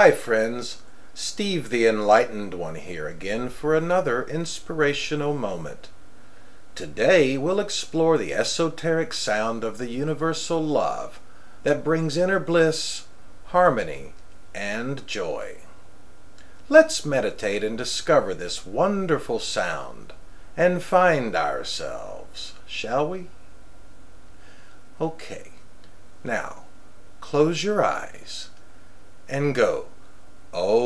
Hi friends, Steve the Enlightened One here again for another inspirational moment. Today we'll explore the esoteric sound of the universal love that brings inner bliss, harmony, and joy. Let's meditate and discover this wonderful sound and find ourselves, shall we? Okay, now close your eyes and go, oh.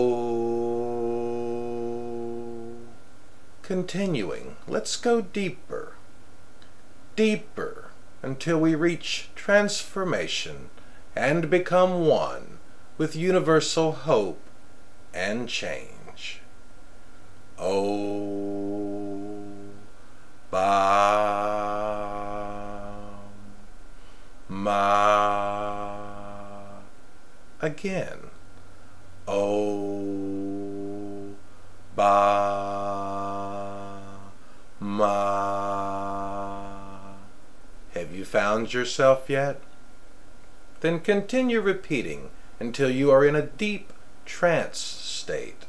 Continuing, let's go deeper, deeper, until we reach transformation and become one with universal hope and change. Ohhh Bahmm Mahhhh. Again. Ohhh Bahmm Mahhhh. Have you found yourself yet? Then continue repeating until you are in a deep trance state.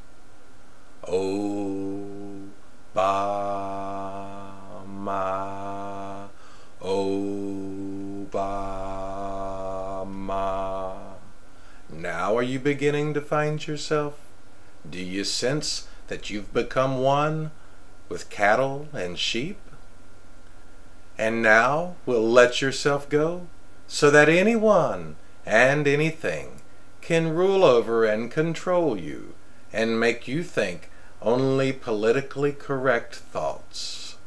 Ohhh Bahmm Mahhhh. Ohhh Bahmm Mahhhh. Now are you beginning to find yourself? Do you sense that you've become one with cattle and sheep? And now will let yourself go so that anyone and anything can rule over and control you and make you think only politically correct thoughts.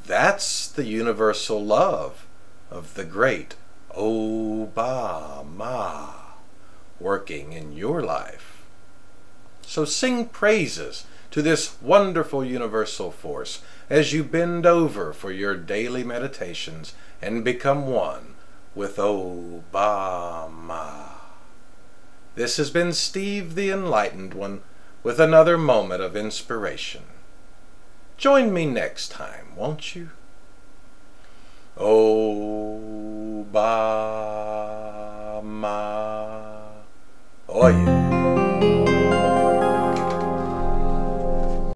That's the universal love of the great Ohhh Bahmm Mahhhh working in your life. So sing praises to this wonderful universal force as you bend over for your daily meditations and become one with Ohhh Bahmm Mahhhh. This has been Steve the Enlightened One with another moment of inspiration. Join me next time, won't you? Ohhh Bahmm Mahhhh. Oh yeah.